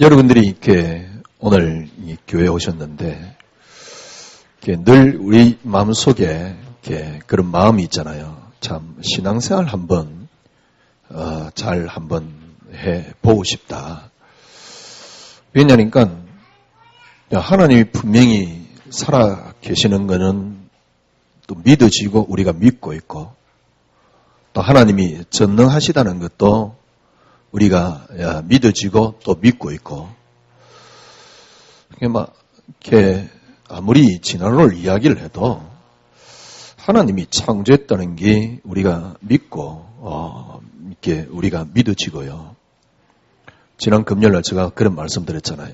여러분들이 이렇게 오늘 이 교회에 오셨는데 이렇게 늘 우리 마음속에 이렇게 그런 마음이 있잖아요. 참 신앙생활 한번 잘 한번 해보고 싶다. 왜냐니까 하나님이 분명히 살아 계시는 것은 또 믿어지고 우리가 믿고 있고 또 하나님이 전능하시다는 것도 우리가 믿어지고 또 믿고 있고 이렇게 아무리 진화론을 이야기를 해도 하나님이 창조했다는 게 우리가 믿고 이렇게 우리가 믿어지고요. 지난 금요일날 제가 그런 말씀드렸잖아요.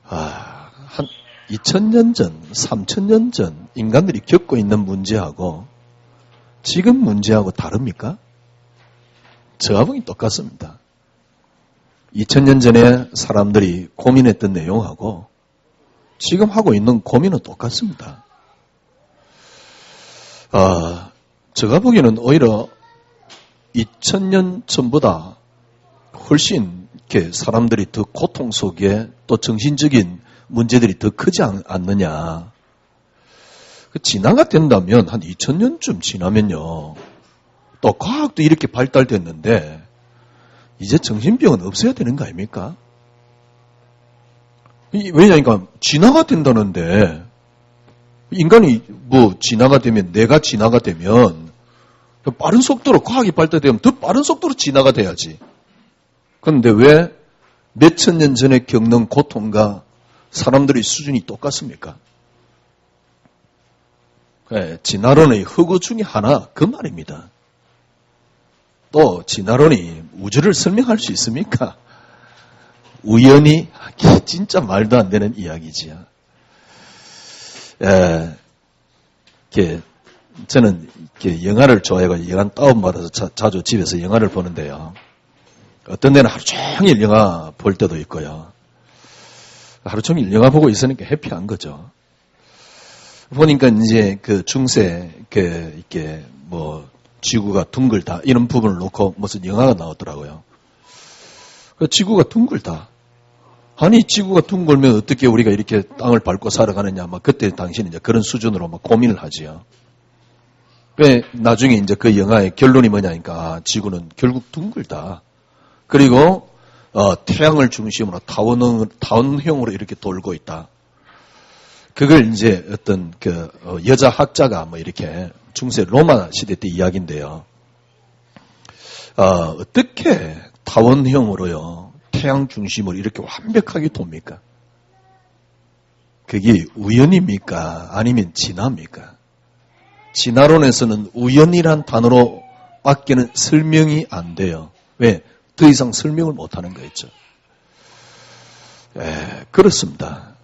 한 2000년 전, 3000년 전 인간들이 겪고 있는 문제하고 지금 문제하고 다릅니까? 제가 보기 똑같습니다. 2000년 전에 사람들이 고민했던 내용하고 지금 하고 있는 고민은 똑같습니다. 제가 보기에는 오히려 2000년 전보다 훨씬 이렇게 사람들이 더 고통 속에 또 정신적인 문제들이 더 크지 않느냐. 진화가 된다면 한 2000년쯤 지나면요. 또 과학도 이렇게 발달됐는데 이제 정신병은 없어야 되는 거 아닙니까? 왜냐니까 진화가 된다는데 인간이 진화가 되면 내가 진화가 되면 빠른 속도로 과학이 발달되면 더 빠른 속도로 진화가 돼야지. 그런데 왜 몇천 년 전에 겪는 고통과 사람들의 수준이 똑같습니까? 진화론의 허구 중에 하나 그 말입니다. 또 진화론이 우주를 설명할 수 있습니까? 우연히 진짜 말도 안 되는 이야기지요. 저는 영화를 좋아해가지고 영화 다운받아서 자주 집에서 영화를 보는데요. 어떤 데는 하루 종일 영화 볼 때도 있고요. 하루 종일 영화 보고 있으니까 해피한 거죠. 보니까 이제 중세 이렇게 지구가 둥글다 이런 부분을 놓고 무슨 영화가 나왔더라고요. 지구가 둥글다. 아니 지구가 둥글면 어떻게 우리가 이렇게 땅을 밟고 살아가느냐. 그때 당시는 이제 그런 수준으로 고민을 하지요. 나중에 이제 그 영화의 결론이 뭐냐니까 지구는 결국 둥글다. 그리고 태양을 중심으로 타원형으로 이렇게 돌고 있다. 그걸 이제 어떤 여자 학자가 이렇게 중세 로마 시대 때 이야기인데요. 어떻게 타원형으로요, 태양 중심으로 이렇게 완벽하게 돕니까? 그게 우연입니까? 아니면 진화입니까? 진화론에서는 우연이란 단어로 밖에는 설명이 안 돼요. 왜? 더 이상 설명을 못 하는 거였죠. 그렇습니다.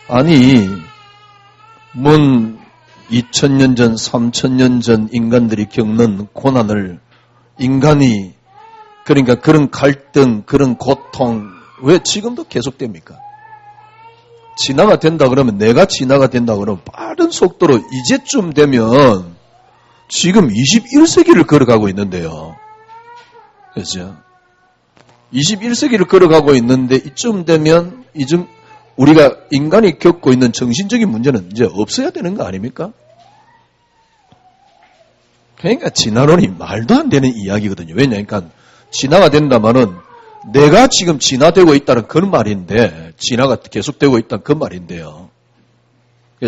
아니, 2000년 전, 3000년 전 인간들이 겪는 고난을 인간이, 그러니까 그런 갈등, 그런 고통, 왜 지금도 계속됩니까? 진화가 된다 그러면, 내가 진화가 된다 그러면 빠른 속도로 이제쯤 되면 지금 21세기를 걸어가고 있는데요. 그렇죠? 21세기를 걸어가고 있는데 이쯤 되면 우리가 인간이 겪고 있는 정신적인 문제는 이제 없어야 되는 거 아닙니까? 그러니까 진화론이 말도 안 되는 이야기거든요. 왜냐니까 진화가 된다면은 내가 지금 진화되고 있다는 그런 말인데, 진화가 계속되고 있다는 그 말인데요.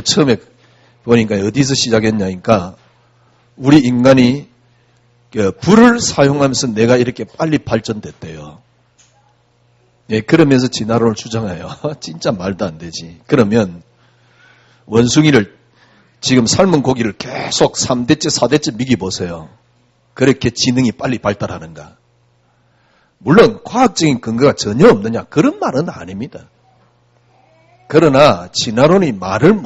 처음에 보니까 어디서 시작했냐니까 우리 인간이 불을 사용하면서 내가 이렇게 빨리 발전됐대요. 그러면서 진화론을 주장해요. 진짜 말도 안 되지. 그러면 원숭이를 지금 삶은 고기를 계속 3대째 4대째 먹여보세요. 그렇게 지능이 빨리 발달하는가? 물론 과학적인 근거가 전혀 없느냐, 그런 말은 아닙니다. 그러나 진화론이 말을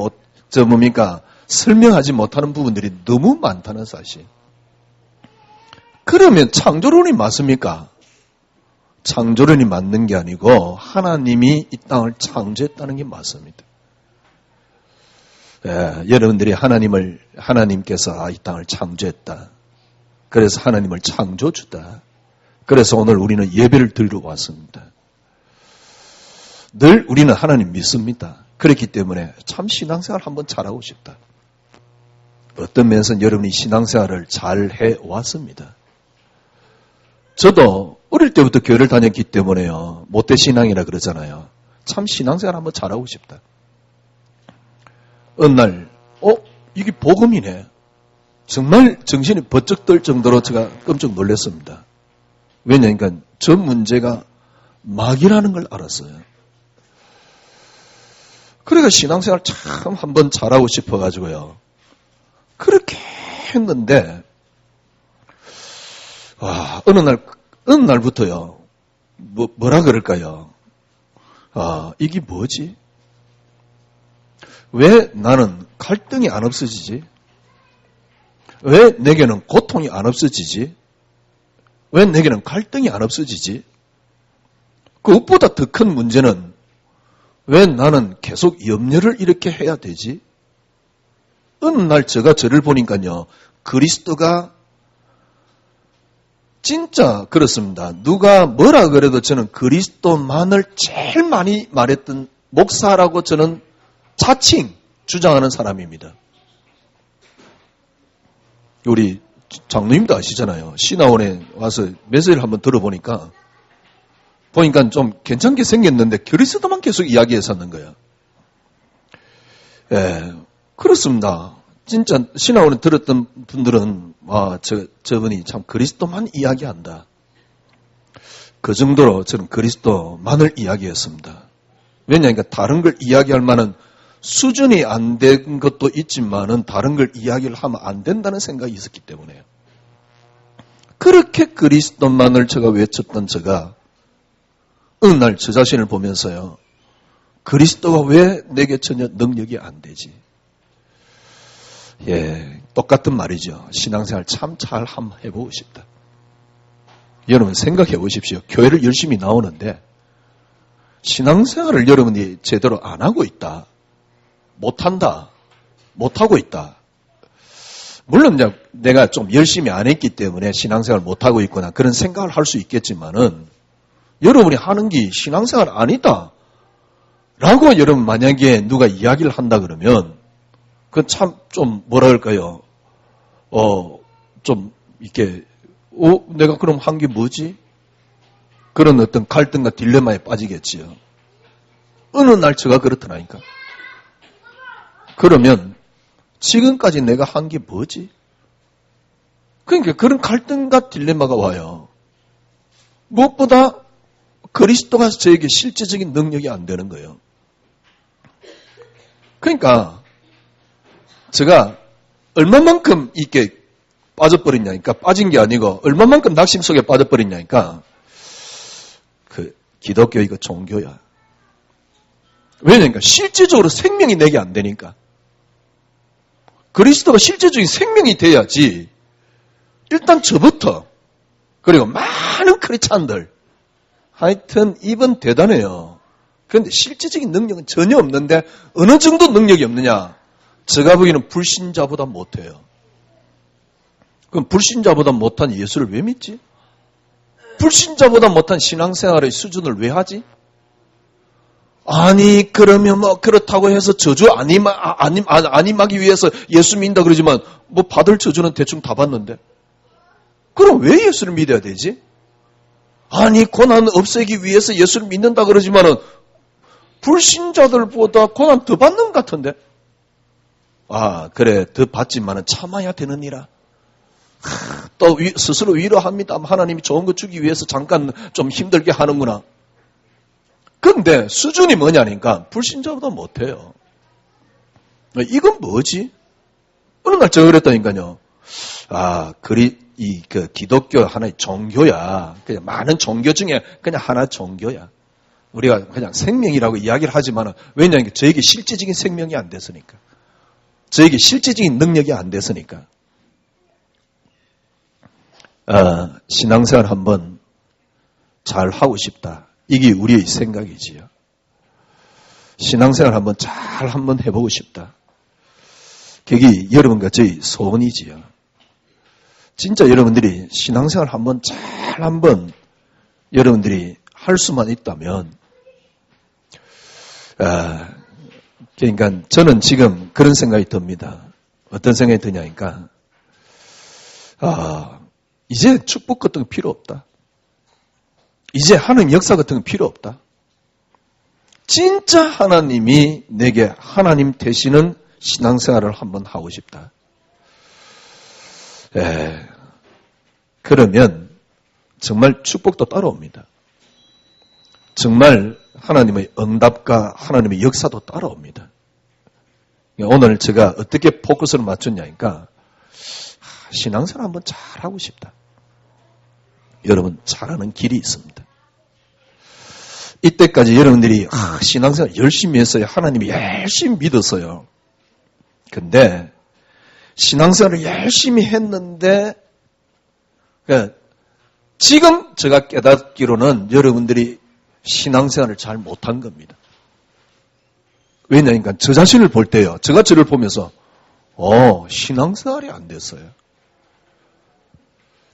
설명하지 못하는 부분들이 너무 많다는 사실. 그러면 창조론이 맞습니까? 창조론이 맞는 게 아니고 하나님이 이 땅을 창조했다는 게 맞습니다. 여러분들이 하나님께서 이 땅을 창조했다. 그래서 하나님을 창조주다. 그래서 오늘 우리는 예배를 드리러 왔습니다. 늘 우리는 하나님 믿습니다. 그렇기 때문에 참 신앙생활 한번 잘하고 싶다. 어떤 면에서는 여러분이 신앙생활을 잘 해왔습니다. 저도 어릴 때부터 교회를 다녔기 때문에요. 모태신앙이라 그러잖아요. 참 신앙생활 한번 잘하고 싶다. 어느 날 이게 복음이네. 정말 정신이 번쩍 들 정도로 제가 깜짝 놀랐습니다. 왜냐니까 저 문제가 막이라는 걸 알았어요. 그러니까 신앙생활 참 한번 잘하고 싶어가지고요. 그렇게 했는데, 어느 날부터요, 뭐라 그럴까요? 이게 뭐지? 왜 나는 갈등이 안 없어지지? 왜 내게는 고통이 안 없어지지? 왜 내게는 갈등이 안 없어지지? 그것보다 더 큰 문제는 왜 나는 계속 염려를 이렇게 해야 되지? 어느 날 제가 저를 보니까요, 그리스도가 진짜 그렇습니다. 누가 뭐라 그래도 저는 그리스도만을 제일 많이 말했던 목사라고 저는 자칭 주장하는 사람입니다. 우리 장로님도 아시잖아요. 신화원에 와서 메시지를 한번 들어보니까 좀 괜찮게 생겼는데 그리스도만 계속 이야기했었는 거예요. 예, 그렇습니다. 진짜 신화원에 들었던 분들은 저분이 참 그리스도만 이야기한다. 그 정도로 저는 그리스도만을 이야기했습니다. 왜냐하면 다른 걸 이야기할 만한 수준이 안 된 것도 있지만은 다른 걸 이야기를 하면 안 된다는 생각이 있었기 때문에요. 그렇게 그리스도만을 제가 외쳤던 제가 어느 날 저 자신을 보면서요. 그리스도가 왜 내게 전혀 능력이 안 되지? 예, 똑같은 말이죠. 신앙생활 참 잘 한번 해보고 싶다. 여러분 생각해 보십시오. 교회를 열심히 나오는데 신앙생활을 여러분이 제대로 안 하고 있다. 못한다. 못하고 있다. 물론 이제 내가 좀 열심히 안 했기 때문에 신앙생활 못하고 있거나 그런 생각을 할 수 있겠지만은 여러분이 하는 게 신앙생활 아니다. 라고 여러분 만약에 누가 이야기를 한다 그러면 그건 참 좀 뭐라 할까요? 좀 이렇게 내가 그럼 한 게 뭐지? 그런 어떤 갈등과 딜레마에 빠지겠지요. 어느 날 제가 그렇더라니까. 그러면 지금까지 내가 한 게 뭐지? 그러니까 그런 갈등과 딜레마가 와요. 무엇보다 그리스도가 저에게 실제적인 능력이 안 되는 거예요. 그러니까 제가 얼마만큼 이렇게 빠져버렸냐니까 빠진 게 아니고 얼마만큼 낙심 속에 빠져버렸냐니까 그 기독교 이거 종교야. 왜냐니까 실제적으로 생명이 내게 안 되니까. 그리스도가 실제적인 생명이 돼야지 일단 저부터 그리고 많은 크리스찬들 하여튼 이분 대단해요. 그런데 실제적인 능력은 전혀 없는데 어느 정도 능력이 없느냐? 제가 보기에는 불신자보다 못해요. 그럼 불신자보다 못한 예수를 왜 믿지? 불신자보다 못한 신앙생활의 수준을 왜 하지? 아니 그러면 뭐 그렇다고 해서 저주 안임하기 위해서 예수 믿는다 그러지만 뭐 받을 저주는 대충 다 받는데 그럼 왜 예수를 믿어야 되지? 아니 고난 없애기 위해서 예수를 믿는다 그러지만은 불신자들보다 고난 더 받는 것 같은데 그래 더 받지만은 참아야 되느니라. 또 스스로 위로합니다. 하나님이 좋은 거 주기 위해서 잠깐 좀 힘들게 하는구나. 근데 수준이 뭐냐니까 불신자보다 못해요. 이건 뭐지? 어느 날 제가 그랬다니까요. 그 기독교 하나의 종교야. 그냥 많은 종교 중에 그냥 하나 종교야. 우리가 그냥 생명이라고 이야기를 하지만 왜냐하면 저에게 실제적인 생명이 안 됐으니까. 저에게 실제적인 능력이 안 됐으니까. 신앙생활 한번 잘 하고 싶다. 이게 우리의 생각이지요. 신앙생활 한번 잘 한번 해보고 싶다. 그게 여러분과 저희 소원이지요. 진짜 여러분들이 신앙생활 한번 여러분들이 할 수만 있다면, 그러니까 저는 지금 그런 생각이 듭니다. 어떤 생각이 드냐니까, 이제 축복 같은 거 필요 없다. 이제 하나님 역사 같은 거 필요 없다. 진짜 하나님이 내게 하나님 되시는 신앙생활을 한번 하고 싶다. 그러면 정말 축복도 따라옵니다. 정말 하나님의 응답과 하나님의 역사도 따라옵니다. 오늘 제가 어떻게 포커스를 맞췄냐니까 신앙생활 한번 잘하고 싶다. 여러분 잘하는 길이 있습니다. 이때까지 여러분들이 신앙생활 열심히 했어요. 하나님이 열심히 믿었어요. 근데 신앙생활을 열심히 했는데 지금 제가 깨닫기로는 여러분들이 신앙생활을 잘 못한 겁니다. 왜냐니까 저 자신을 볼 때요. 제가 저를 보면서 신앙생활이 안 됐어요.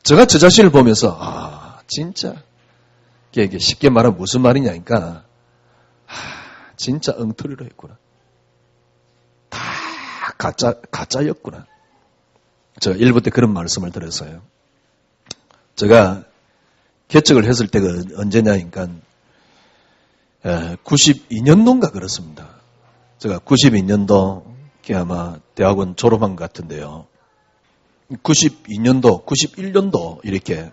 제가 저 자신을 보면서 진짜 이게 쉽게 말하면 무슨 말이냐니까 진짜 엉터리로 했구나. 다 가짜였구나. 제가 1부 때 그런 말씀을 드렸어요. 제가 개척을 했을 때가 언제냐니까 92년도인가 그렇습니다. 제가 92년도 아마 대학원 졸업한 것 같은데요. 92년도, 91년도 이렇게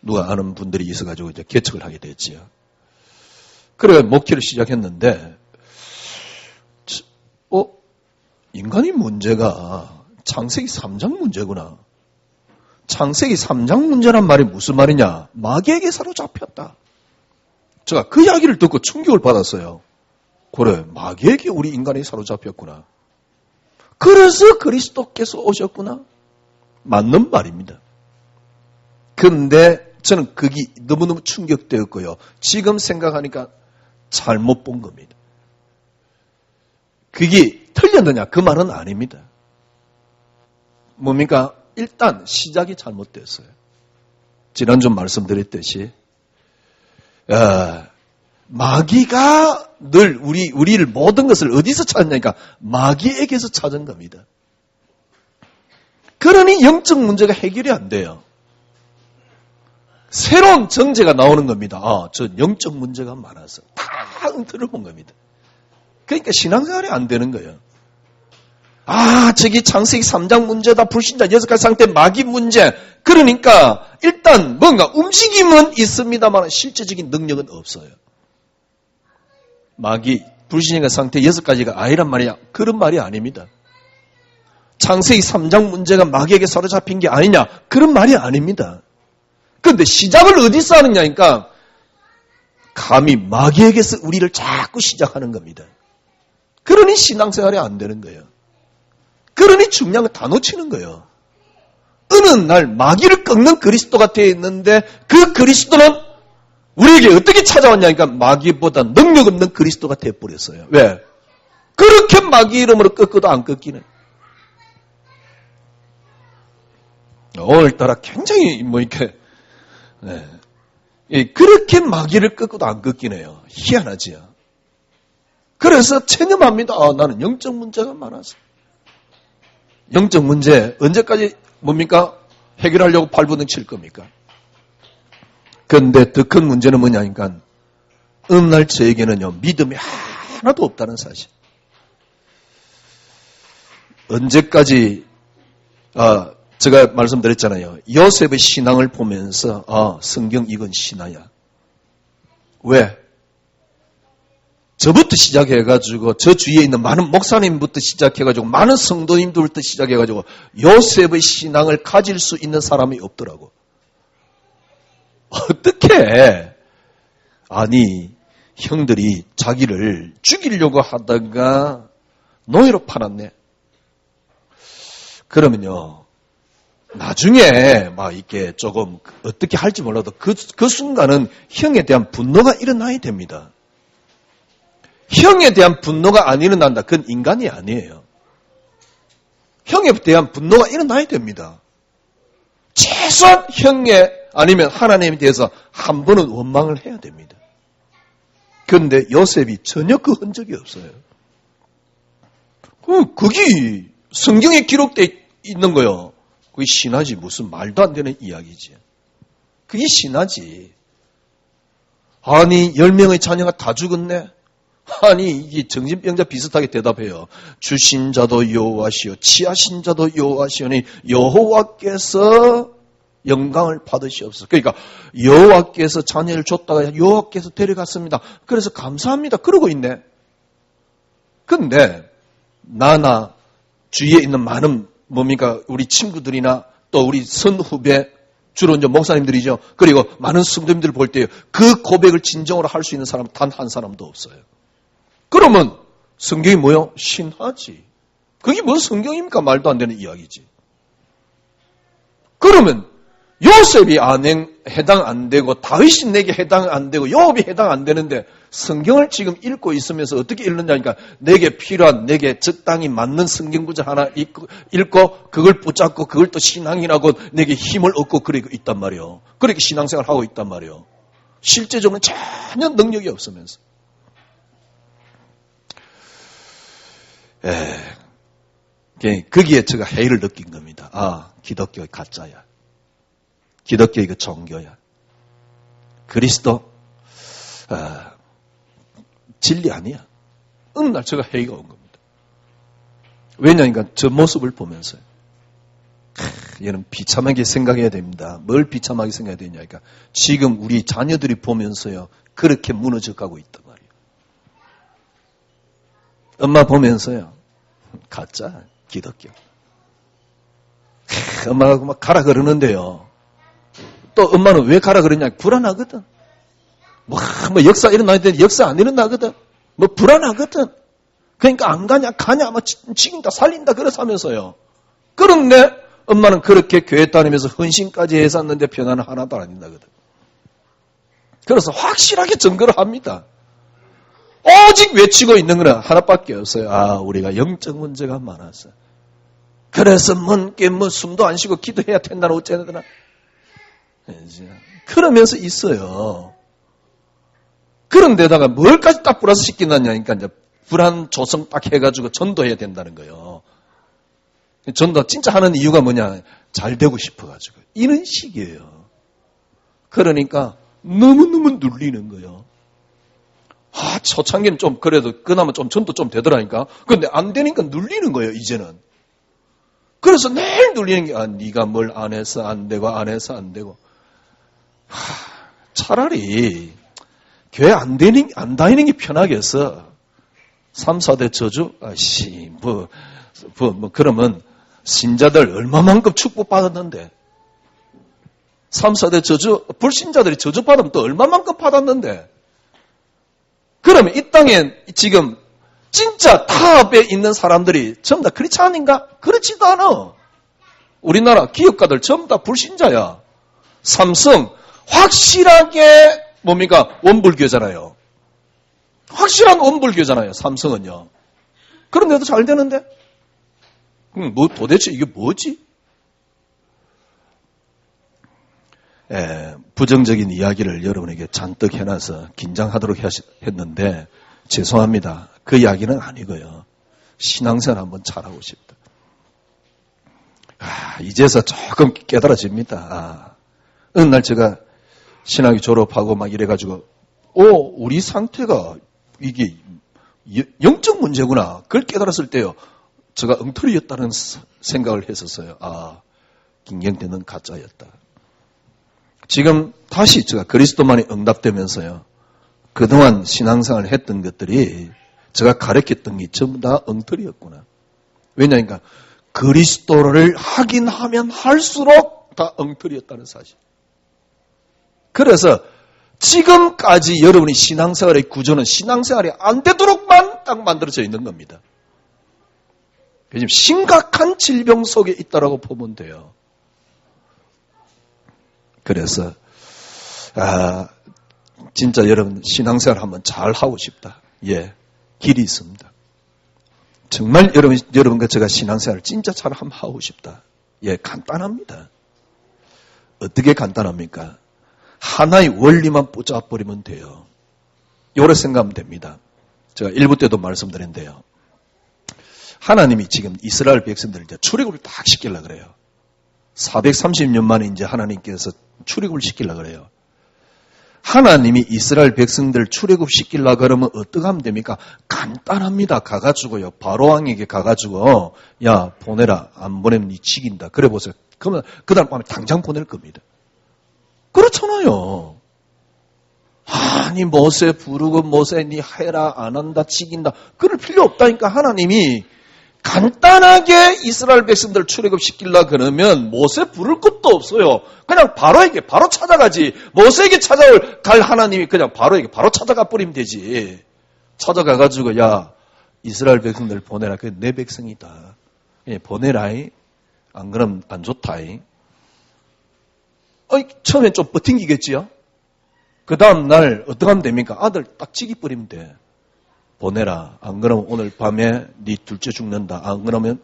누가 아는 분들이 있어가지고 이제 개척을 하게 됐지요. 그래 목회를 시작했는데 인간의 문제가 창세기 3장 문제구나. 창세기 3장 문제란 말이 무슨 말이냐? 마귀에게 사로잡혔다. 제가 그 이야기를 듣고 충격을 받았어요. 그래, 마귀에게 우리 인간이 사로잡혔구나. 그래서 그리스도께서 오셨구나. 맞는 말입니다. 그런데 저는 그게 너무너무 충격되었고요. 지금 생각하니까 잘못 본 겁니다. 그게 틀렸느냐? 그 말은 아닙니다. 뭡니까? 일단 시작이 잘못됐어요. 지난주 말씀드렸듯이 마귀가 늘 우리를 모든 것을 어디서 찾느냐니까 마귀에게서 찾은 겁니다. 그러니 영적 문제가 해결이 안 돼요. 새로운 정제가 나오는 겁니다. 저 영적 문제가 많아서 다 엉터리를 본 겁니다. 그러니까 신앙생활이 안 되는 거예요. 저기 창세기 3장 문제다. 불신자 6가지 상태 마귀 문제. 그러니까 일단 뭔가 움직임은 있습니다만 실제적인 능력은 없어요. 마귀 불신자 상태 6가지가 아니란 말이야. 그런 말이 아닙니다. 창세기 3장 문제가 마귀에게 사로잡힌 게 아니냐. 그런 말이 아닙니다. 그런데 시작을 어디서 하느냐니까 감히 마귀에게서 우리를 자꾸 시작하는 겁니다. 그러니 신앙생활이 안 되는 거예요. 그러니 중요한 거 다 놓치는 거예요. 어느 날 마귀를 꺾는 그리스도가 되어 있는데 그 그리스도는 우리에게 어떻게 찾아왔냐니까 마귀보다 능력 없는 그리스도가 되어버렸어요. 왜? 그렇게 마귀 이름으로 꺾어도 안 꺾이는. 오늘따라 굉장히 그렇게 마귀를 꺾어도 안 꺾이네요. 희한하지요. 그래서 체념합니다. 나는 영적 문제가 많아서. 영적 문제 언제까지 뭡니까? 해결하려고 발버둥 칠 겁니까? 그런데 더 큰 문제는 뭐냐니까 어느 날 저에게는요 믿음이 하나도 없다는 사실. 언제까지 제가 말씀드렸잖아요. 요셉의 신앙을 보면서 성경 이건 신화야. 왜? 저부터 시작해가지고 저 주위에 있는 많은 목사님부터 시작해가지고 많은 성도님들부터 시작해가지고 요셉의 신앙을 가질 수 있는 사람이 없더라고. 어떻게? 아니 형들이 자기를 죽이려고 하다가 노예로 팔았네. 그러면요 나중에 이렇게 조금 어떻게 할지 몰라도 그 순간은 형에 대한 분노가 일어나야 됩니다. 형에 대한 분노가 안 일어난다. 그건 인간이 아니에요. 형에 대한 분노가 일어나야 됩니다. 최소한 형에 아니면 하나님에 대해서 한 번은 원망을 해야 됩니다. 그런데 요셉이 전혀 그 흔적이 없어요. 그게 성경에 기록되어 있는 거요. 그게 신하지. 무슨 말도 안 되는 이야기지. 그게 신하지. 아니 10명의 자녀가 다 죽었네. 아니 이게 정신병자 비슷하게 대답해요. 주신 자도 여호와시요 취하신 자도 여호와시오니 여호와께서 영광을 받으시옵소서. 그러니까 여호와께서 자녀를 줬다가 여호와께서 데려갔습니다. 그래서 감사합니다. 그러고 있네. 근데 나나 주위에 있는 많은 뭡니까 우리 친구들이나 또 우리 선후배 주로 이제 목사님들이죠. 그리고 많은 성도님들 볼 때요. 그 고백을 진정으로 할 수 있는 사람 단 한 사람도 없어요. 그러면 성경이 뭐요? 신하지. 그게 뭔 성경입니까? 말도 안 되는 이야기지. 그러면 요셉이 해당 안 되고 다윗이 내게 해당 안 되고 요업이 해당 안 되는데 성경을 지금 읽고 있으면서 어떻게 읽느냐니까 내게 필요한 내게 적당히 맞는 성경 구절 하나 읽고 그걸 붙잡고 그걸 또 신앙이라고 내게 힘을 얻고 그러고 있단 말이에요. 그렇게 신앙생활을 하고 있단 말이에요. 실제적으로는 전혀 능력이 없으면서. 거기에 제가 해이를 느낀 겁니다. 아, 기독교의 가짜야. 기독교의 그 종교야. 그리스도 진리 아니야. 어느 날 제가 해이가 온 겁니다. 왜냐니까 저 모습을 보면서요. 얘는 비참하게 생각해야 됩니다. 뭘 비참하게 생각해야 되냐니까 지금 우리 자녀들이 보면서요. 그렇게 무너져 가고 있단 말이에요. 엄마 보면서요. 가짜 기독교. 엄마가 막 가라 그러는데요. 또 엄마는 왜 가라 그러냐? 불안하거든. 뭐 역사 일어나야 되는데 역사 안 일어나거든. 뭐 불안하거든. 그러니까 안 가냐? 가냐? 뭐 죽인다 살린다 그래서 하면서요. 그런데 엄마는 그렇게 교회 다니면서 헌신까지 했었는데 변화는 하나도 안 된다거든. 그래서 확실하게 증거를 합니다. 오직 외치고 있는 거는 하나밖에 없어요. 아, 우리가 영적 문제가 많아서. 그래서 뭔게 뭐 숨도 안 쉬고 기도해야 된다는 어쩌나. 그러면서 있어요. 그런데다가 뭘까지 딱 플러스 시키느냐니까 이제 불안 조성 딱 해가지고 전도해야 된다는 거예요. 전도 진짜 하는 이유가 뭐냐? 잘 되고 싶어가지고. 이런 식이에요. 그러니까 너무너무 눌리는 거예요. 아, 초창기는 좀 그래도 그나마 좀 전도 좀 되더라니까. 그런데 안 되니까 눌리는 거예요, 이제는. 그래서 매일 눌리는 게, 아, 네가 뭘 안 해서 안 되고, 안 해서 안 되고. 차라리 교회 안 다니는 게 편하겠어. 3, 4대 저주? 그러면 신자들 얼마만큼 축복받았는데. 3, 4대 저주, 불신자들이 저주받으면 또 얼마만큼 받았는데. 그러면 이 땅에 지금 진짜 타업에 있는 사람들이 전부 다 크리스찬인가? 그렇지도 않아. 우리나라 기업가들 전부 다 불신자야. 삼성 확실하게 뭡니까? 원불교잖아요. 확실한 원불교잖아요. 삼성은요. 그런데도 잘 되는데? 뭐 도대체 이게 뭐지? 부정적인 이야기를 여러분에게 잔뜩 해놔서 긴장하도록 했는데 죄송합니다. 그 이야기는 아니고요. 신앙생활 한번 잘하고 싶다. 이제서 조금 깨달아집니다. 어느 날 제가 신학교 졸업하고 막 이래가지고 우리 상태가 이게 영적 문제구나. 그걸 깨달았을 때요. 제가 엉터리였다는 생각을 했었어요. 김경태는 가짜였다. 지금 다시 제가 그리스도만이 응답되면서요. 그동안 신앙생활을 했던 것들이 제가 가르쳤던 게 전부 다 엉터리였구나. 왜냐니까 그리스도를 하긴 하면 할수록 다 엉터리였다는 사실. 그래서 지금까지 여러분이 신앙생활의 구조는 신앙생활이 안 되도록만 딱 만들어져 있는 겁니다. 지금 심각한 질병 속에 있다라고 보면 돼요. 그래서 진짜 여러분 신앙생활 한번 잘 하고 싶다. 길이 있습니다. 정말 여러분과 제가 신앙생활을 진짜 잘 한번 하고 싶다. 간단합니다. 어떻게 간단합니까? 하나의 원리만 붙잡아버리면 돼요. 요렇게 생각하면 됩니다. 제가 1부 때도 말씀드렸는데요. 하나님이 지금 이스라엘 백성들을 이제 출애굽을 딱 시키려고 그래요. 430년 만에 이제 하나님께서 출애굽을 시키려고 그래요. 하나님이 이스라엘 백성들 출애굽 시키려고 그러면 어떻게 하면 됩니까? 간단합니다. 가가지고요. 바로왕에게 가가지고 야 보내라. 안 보내면 니 죽인다. 그래 보세요. 그러면 그 다음 밤에 당장 보낼 겁니다. 그렇잖아요. 아니 모세 부르고 모세 니 해라 안 한다 죽인다. 그럴 필요 없다니까. 하나님이 간단하게 이스라엘 백성들 출애굽 시키려고 그러면 모세 부를 것도 없어요. 그냥 바로에게 바로 찾아가지. 모세에게 갈 하나님이 그냥 바로에게 바로 찾아가 버리면 되지. 찾아가가지고 야 이스라엘 백성들 보내라. 그게 내 백성이다. 보내라이. 안 그러면 안 좋다이. 처음엔 좀 버팅기겠지요. 그 다음 날 어떻게 하면 됩니까? 아들 딱 찍이버리면 돼. 보내라. 안 그러면 오늘 밤에 네 둘째 죽는다. 안 그러면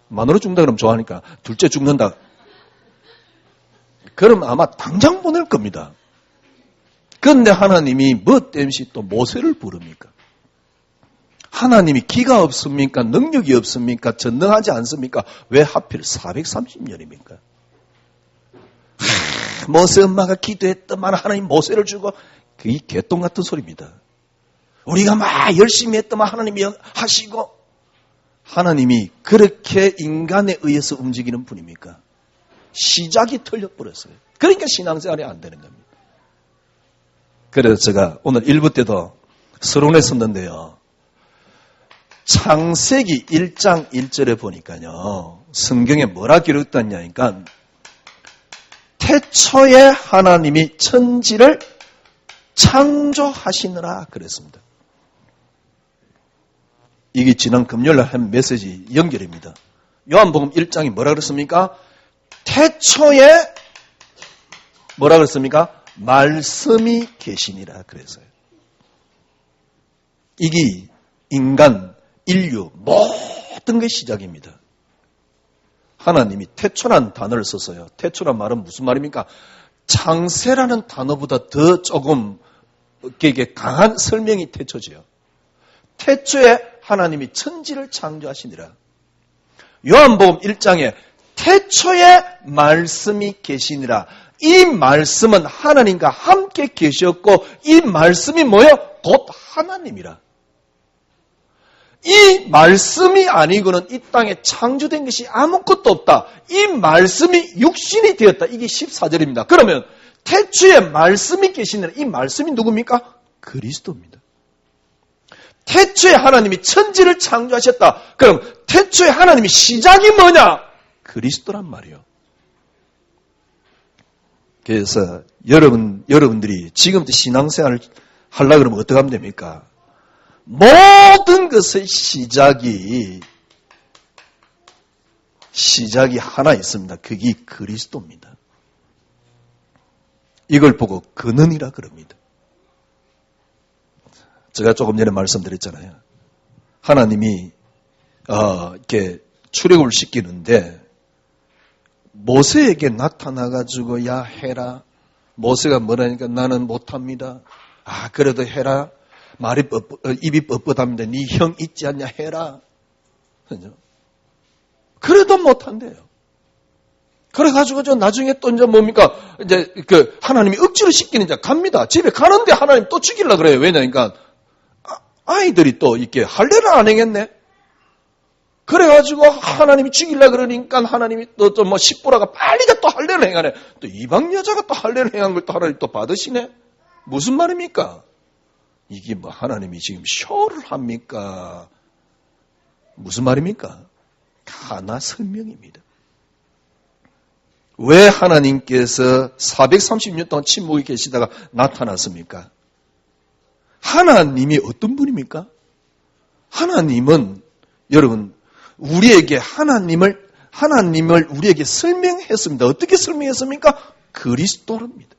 마누라 죽는다 그러면 좋아하니까 둘째 죽는다. 그럼 아마 당장 보낼 겁니다. 그런데 하나님이 뭐 때문에 또 모세를 부릅니까? 하나님이 기가 없습니까? 능력이 없습니까? 전능하지 않습니까? 왜 하필 430년입니까? 모세 엄마가 기도했더만 하나님 모세를 주고 그게 개똥 같은 소리입니다. 우리가 막 열심히 했더만 하나님이 하시고 하나님이 그렇게 인간에 의해서 움직이는 분입니까? 시작이 틀려버렸어요. 그러니까 신앙생활이 안 되는 겁니다. 그래서 제가 오늘 1부 때도 서론에 썼는데요. 창세기 1장 1절에 보니까요. 성경에 뭐라 기록됐냐니까 태초에 하나님이 천지를 창조하시느라 그랬습니다. 이게 지난 금요일날 한 메시지 연결입니다. 요한복음 1장이 뭐라 그랬습니까? 태초에 뭐라 그랬습니까? 말씀이 계시니라 그랬어요. 이게 인간, 인류 모든 게 시작입니다. 하나님이 태초란 단어를 썼어요. 태초란 말은 무슨 말입니까? 창세라는 단어보다 더 조금 이게 강한 설명이 태초지요. 태초에 하나님이 천지를 창조하시니라. 요한복음 1장에 태초에 말씀이 계시니라. 이 말씀은 하나님과 함께 계셨고 이 말씀이 뭐예요? 곧 하나님이라. 이 말씀이 아니고는 이 땅에 창조된 것이 아무것도 없다. 이 말씀이 육신이 되었다. 이게 14절입니다. 그러면 태초에 말씀이 계시느라 이 말씀이 누굽니까? 그리스도입니다. 태초에 하나님이 천지를 창조하셨다. 그럼 태초에 하나님이 시작이 뭐냐? 그리스도란 말이에요. 그래서 여러분들이 지금부터 신앙생활을 하려고 그러면 어떻게 하면 됩니까? 모든 것의 시작이 하나 있습니다. 그게 그리스도입니다. 이걸 보고 근원이라 그럽니다. 제가 조금 전에 말씀드렸잖아요. 하나님이 이렇게 출애굽을 시키는데 모세에게 나타나가지고 야 해라. 모세가 뭐라니까 나는 못합니다. 그래도 해라. 입이 뻣뻣합니다. 네 형 있지 않냐 해라. 그래도 못한대요. 그래가지고 저 나중에 또 이제 뭡니까? 이제 그 하나님이 억지로 시키는 자 갑니다. 집에 가는데 하나님 또 죽이려고 그래요. 왜냐니까 아이들이 또 이렇게 할례를 안 행했네. 그래가지고 하나님이 죽이려고 그러니까 하나님이 또 뭐 십보라가 빨리 또 할례를 행하네. 또 이방 여자가 또 할례를 행한 걸 또 하나님 또 받으시네. 무슨 말입니까? 이게 뭐 하나님이 지금 쇼를 합니까? 무슨 말입니까? 하나 설명입니다. 왜 하나님께서 430년 동안 침묵에 계시다가 나타났습니까? 하나님이 어떤 분입니까? 하나님은 여러분 우리에게 하나님을 우리에게 설명했습니다. 어떻게 설명했습니까? 그리스도랍니다.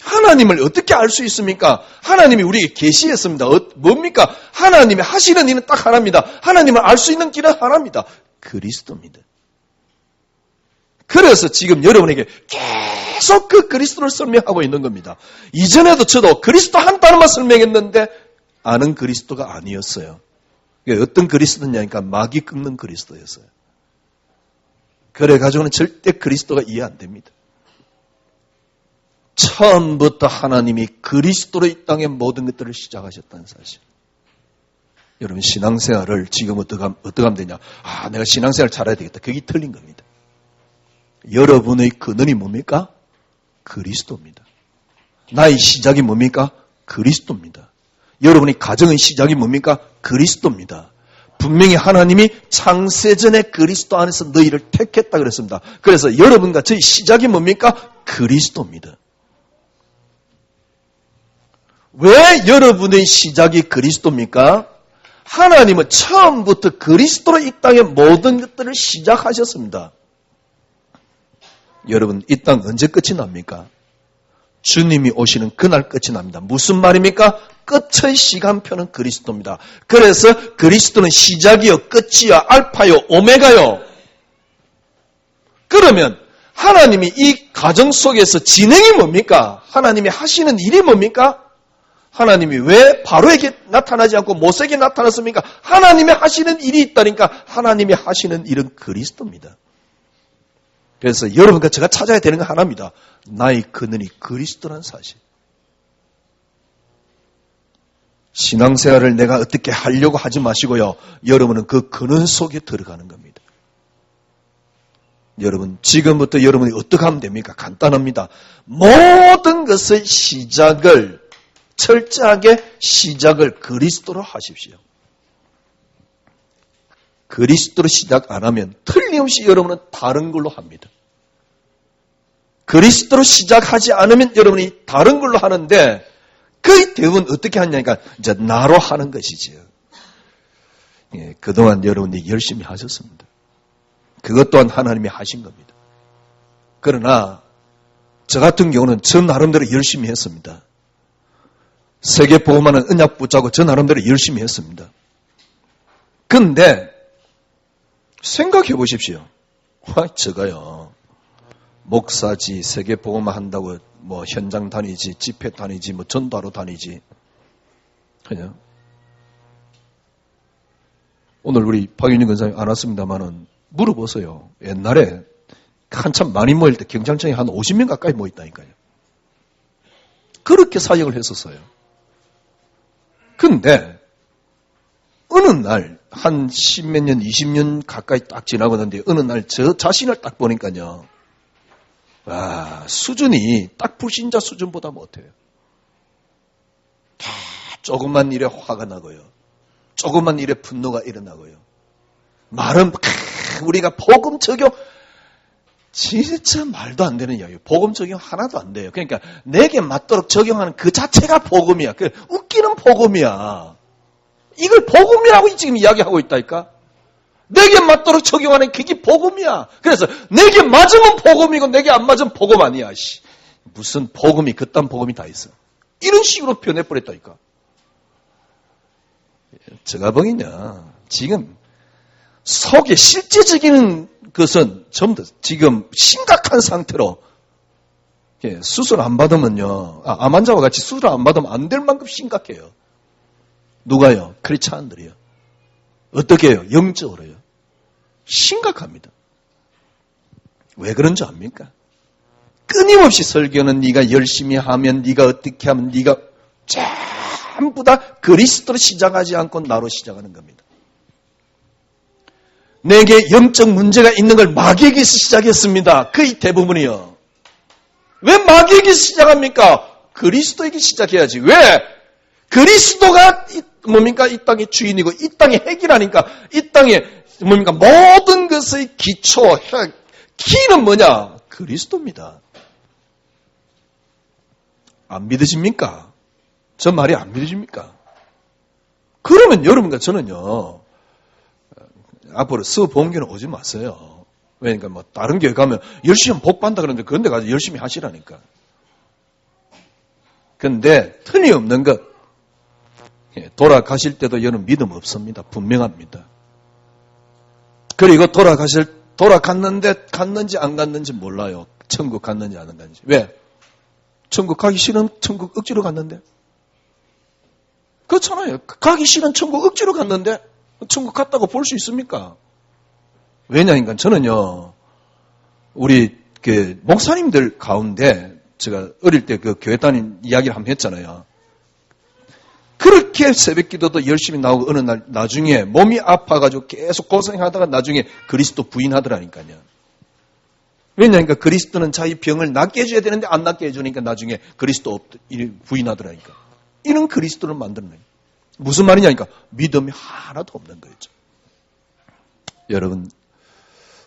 하나님을 어떻게 알 수 있습니까? 하나님이 우리에게 계시했습니다. 뭡니까? 하나님이 하시는 일은 딱 하나입니다. 하나님을 알 수 있는 길은 하나입니다. 그리스도입니다. 그래서 지금 여러분에게 계속 그 그리스도를 설명하고 있는 겁니다. 이전에도 저도 그리스도 한 단어만 설명했는데 아는 그리스도가 아니었어요. 어떤 그리스도냐니까 마귀 꺾는 그리스도였어요. 그래가지고는 절대 그리스도가 이해 안 됩니다. 처음부터 하나님이 그리스도로 이 땅의 모든 것들을 시작하셨다는 사실. 여러분 신앙생활을 지금 어떻게 하면 되냐. 내가 신앙생활 잘해야 되겠다. 그게 틀린 겁니다. 여러분의 근원이 뭡니까? 그리스도입니다. 나의 시작이 뭡니까? 그리스도입니다. 여러분의 가정의 시작이 뭡니까? 그리스도입니다. 분명히 하나님이 창세전에 그리스도 안에서 너희를 택했다 그랬습니다. 그래서 여러분과 저희 시작이 뭡니까? 그리스도입니다. 왜 여러분의 시작이 그리스도입니까? 하나님은 처음부터 그리스도로 이 땅의 모든 것들을 시작하셨습니다. 여러분, 이 땅 언제 끝이 납니까? 주님이 오시는 그날 끝이 납니다. 무슨 말입니까? 끝의 시간표는 그리스도입니다. 그래서 그리스도는 시작이요, 끝이요, 알파요, 오메가요. 그러면 하나님이 이 가정 속에서 진행이 뭡니까? 하나님이 하시는 일이 뭡니까? 하나님이 왜 바로에게 나타나지 않고 모세에게 나타났습니까? 하나님이 하시는 일이 있다니까. 하나님이 하시는 일은 그리스도입니다. 그래서 여러분과 제가 찾아야 되는 건 하나입니다. 나의 근원이 그리스도란 사실. 신앙생활을 내가 어떻게 하려고 하지 마시고요. 여러분은 그 근원 속에 들어가는 겁니다. 여러분, 지금부터 여러분이 어떻게 하면 됩니까? 간단합니다. 모든 것의 시작을 철저하게 시작을 그리스도로 하십시오. 그리스도로 시작 안 하면 틀림없이 여러분은 다른 걸로 합니다. 그리스도로 시작하지 않으면 여러분이 다른 걸로 하는데 거의 대부분 어떻게 하냐니까 이제 나로 하는 것이지요. 예, 그동안 여러분이 열심히 하셨습니다. 그것 또한 하나님이 하신 겁니다. 그러나 저 같은 경우는 저 나름대로 열심히 했습니다. 세계보험하는 언약 붙잡고 저 나름대로 열심히 했습니다. 근데 생각해 보십시오. 제가요 목사지 세계보험만 한다고 뭐 현장 다니지 집회 다니지 뭐 전도하러 다니지 그냥 오늘 우리 박윤희 권사님 안 왔습니다만은 물어보세요. 옛날에 한참 많이 모일 때 경찰청에 한 50명 가까이 모였다니까요. 그렇게 사역을 했었어요. 근데 어느 날 한 10몇 년, 20년 가까이 딱 지나고 났는데 어느 날 저 자신을 딱 보니까요. 와, 수준이 딱 불신자 수준보다 못해요. 다 조금만 일에 화가 나고요. 조금만 일에 분노가 일어나고요. 말은 우리가 복음 적용 진짜 말도 안 되는 이야기예요. 복음 적용 하나도 안 돼요. 그러니까 내게 맞도록 적용하는 그 자체가 복음이야. 그 웃기는 복음이야. 이걸 복음이라고 지금 이야기하고 있다니까. 내게 맞도록 적용하는 그게 복음이야. 그래서 내게 맞으면 복음이고 내게 안 맞으면 복음 아니야. 무슨 복음이 그딴 복음이 다 있어. 이런 식으로 표현해버렸다니까. 제가 보기냐 지금 속에 실제적인 것은 전부 다 지금 심각한 상태로 수술 안 받으면요. 암 환자와 같이 수술 안 받으면 안 될 만큼 심각해요. 누가요? 크리스찬들이요. 어떻게 해요? 영적으로요. 심각합니다. 왜 그런 줄 압니까? 끊임없이 설교는 네가 열심히 하면 네가 어떻게 하면 네가 전부 다 그리스도로 시작하지 않고 나로 시작하는 겁니다. 내게 영적 문제가 있는 걸 마귀에게서 시작했습니다. 거의 대부분이요. 왜 마귀에게서 시작합니까? 그리스도에게 시작해야지. 왜? 그리스도가 뭡니까? 이 땅의 주인이고 이 땅의 핵이라니까. 이 땅의 뭡니까? 모든 것의 기초, 핵, 키는 뭐냐? 그리스도입니다. 안 믿으십니까? 저 말이 안 믿으십니까? 그러면 여러분과 저는요. 앞으로 서보험교는 오지 마세요. 왜냐니까 뭐 다른 교회 가면 열심히 복 받는다 그러는데 그런 데 가서 열심히 하시라니까. 근데 틀림없는 것. 돌아가실 때도 여러분 믿음 없습니다. 분명합니다. 그리고 돌아가실 돌아갔는데 갔는지 안 갔는지 몰라요. 천국 갔는지 안 갔는지. 왜? 천국 가기 싫은 천국 억지로 갔는데. 그렇잖아요. 가기 싫은 천국 억지로 갔는데 천국 갔다고 볼 수 있습니까? 왜냐니까 저는요. 우리 목사님들 가운데 제가 어릴 때 그 교회 다닌 이야기를 한번 했잖아요. 그렇게 새벽 기도도 열심히 나오고 어느 날 나중에 몸이 아파가지고 계속 고생하다가 나중에 그리스도 부인하더라니까요. 왜냐니까 그리스도는 자기 병을 낫게 해줘야 되는데 안 낫게 해주니까 나중에 그리스도 부인하더라니까. 이런 그리스도를 만드는 거예요. 무슨 말이냐니까 믿음이 하나도 없는 거죠. 여러분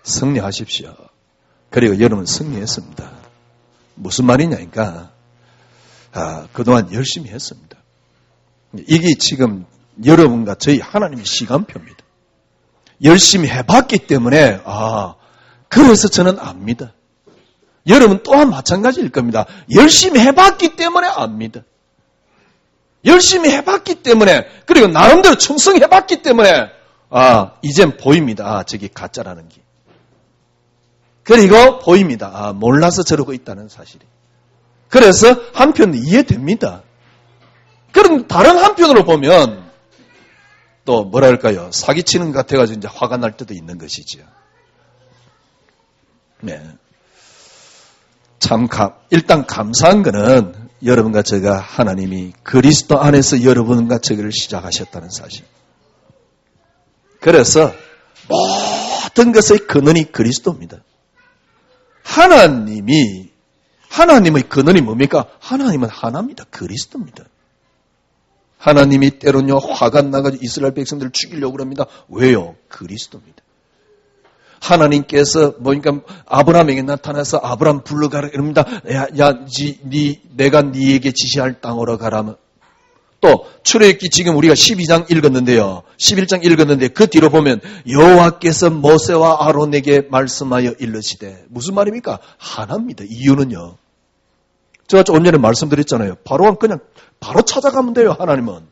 승리하십시오. 그리고 여러분 승리했습니다. 무슨 말이냐니까 그동안 열심히 했습니다. 이게 지금 여러분과 저희 하나님의 시간표입니다. 열심히 해봤기 때문에 그래서 저는 압니다. 여러분 또한 마찬가지일 겁니다. 열심히 해봤기 때문에 압니다. 열심히 해봤기 때문에 그리고 나름대로 충성해봤기 때문에 이젠 보입니다. 저게 가짜라는 게. 그리고 보입니다. 몰라서 저러고 있다는 사실이. 그래서 한편 이해됩니다. 그럼 다른 한편으로 보면 또 뭐랄까요? 사기치는 것 같아가지고 이제 화가 날 때도 있는 것이죠. 네. 참 일단 감사한 거는 여러분과 제가 하나님이 그리스도 안에서 여러분과 저를 시작하셨다는 사실. 그래서 모든 것의 근원이 그리스도입니다. 하나님의 근원이 뭡니까? 하나님은 하나입니다. 그리스도입니다. 하나님이 때로는요 화가 나가지고 이스라엘 백성들을 죽이려고 합니다. 왜요? 그리스도입니다. 하나님께서 아브라함에게 나타나서 아브라함 불러가라 이럽니다. 내가 네에게 지시할 땅으로 가라면 또 출애굽기 지금 우리가 12장 읽었는데요. 11장 읽었는데 그 뒤로 보면 여호와께서 모세와 아론에게 말씀하여 이르시되 무슨 말입니까? 하나입니다. 이유는요. 제가 좀 전에 말씀드렸잖아요. 바로는 그냥 바로 찾아가면 돼요. 하나님은.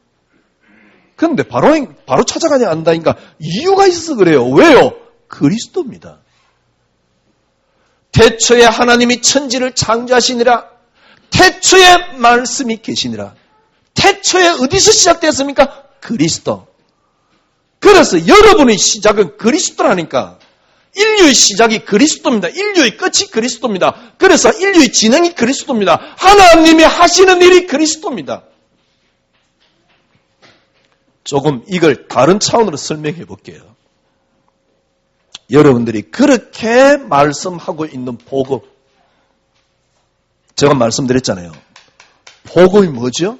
그런데 바로 찾아가냐 안다니까 이유가 있어서 그래요. 왜요? 그리스도입니다. 태초에 하나님이 천지를 창조하시니라. 태초에 말씀이 계시니라. 태초에 어디서 시작됐습니까? 그리스도. 그래서 여러분의 시작은 그리스도라니까. 인류의 시작이 그리스도입니다. 인류의 끝이 그리스도입니다. 그래서 인류의 진행이 그리스도입니다. 하나님이 하시는 일이 그리스도입니다. 조금 이걸 다른 차원으로 설명해 볼게요. 여러분들이 그렇게 말씀하고 있는 복음, 제가 말씀드렸잖아요. 복음이 뭐죠?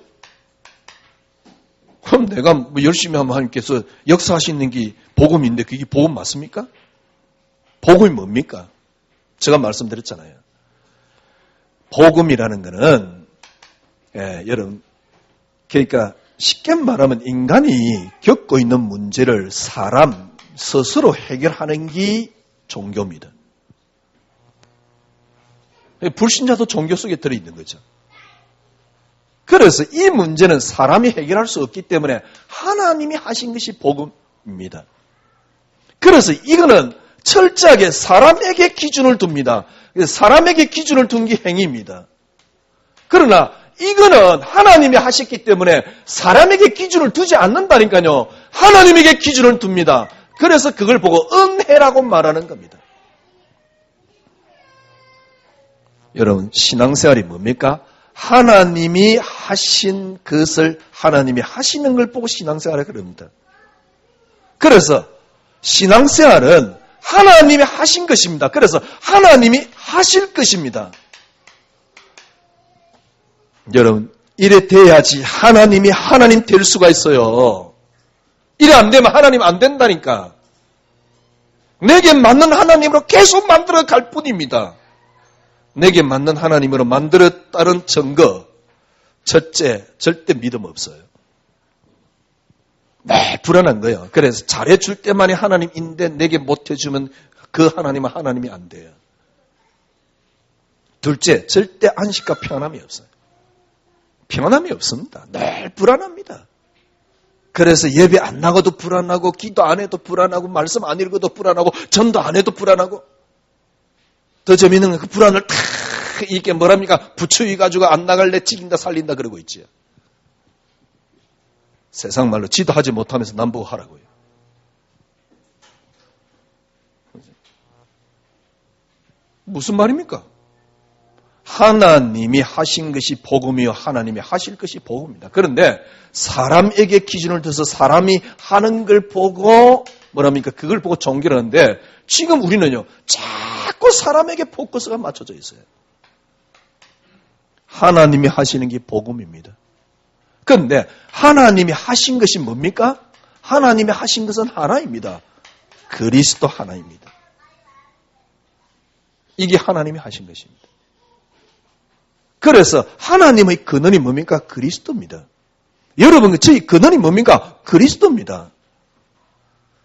그럼 내가 열심히 하면 하나님께서 역사하시는 게 복음인데 그게 복음 맞습니까? 복음이 뭡니까? 제가 말씀드렸잖아요. 복음이라는 거는 여러분 그러니까 쉽게 말하면 인간이 겪고 있는 문제를 사람 스스로 해결하는 게 종교입니다. 불신자도 종교 속에 들어있는 거죠. 그래서 이 문제는 사람이 해결할 수 없기 때문에 하나님이 하신 것이 복음입니다. 그래서 이거는 철저하게 사람에게 기준을 둡니다. 사람에게 기준을 둔 게 행위입니다. 그러나 이거는 하나님이 하셨기 때문에 사람에게 기준을 두지 않는다니까요. 하나님에게 기준을 둡니다. 그래서 그걸 보고 은혜라고 말하는 겁니다. 여러분 신앙생활이 뭡니까? 하나님이 하신 것을 하나님이 하시는 걸 보고 신앙생활을 그럽니다. 그래서 신앙생활은 하나님이 하신 것입니다. 그래서 하나님이 하실 것입니다. 여러분 이래 돼야지 하나님이 하나님 될 수가 있어요. 이래 안 되면 하나님 안 된다니까. 내게 맞는 하나님으로 계속 만들어 갈 뿐입니다. 내게 맞는 하나님으로 만들었다는 증거. 첫째, 절대 믿음 없어요. 불안한 거예요. 그래서 잘해줄 때만이 하나님인데 내게 못해주면 그 하나님은 하나님이 안 돼요. 둘째, 절대 안식과 평안함이 없어요. 평안함이 없습니다. 늘 불안합니다. 그래서 예배 안 나가도 불안하고, 기도 안 해도 불안하고, 말씀 안 읽어도 불안하고, 전도 안 해도 불안하고, 더 재미있는 건 그 불안을 다 이게 뭐랍니까? 부추기가지고 안 나갈래, 찍인다, 살린다 그러고 있지요. 세상 말로 지도 하지 못하면서 남보고 하라고요. 무슨 말입니까? 하나님이 하신 것이 복음이요, 하나님이 하실 것이 복음입니다. 그런데 사람에게 기준을 둬서 사람이 하는 걸 보고 뭐랍니까? 그걸 보고 종교를 하는데 지금 우리는요, 자꾸 사람에게 포커스가 맞춰져 있어요. 하나님이 하시는 게 복음입니다. 그런데 하나님이 하신 것이 뭡니까? 하나님이 하신 것은 하나입니다. 그리스도 하나입니다. 이게 하나님이 하신 것입니다. 그래서 하나님의 근원이 뭡니까? 그리스도입니다. 여러분, 저희 근원이 뭡니까? 그리스도입니다.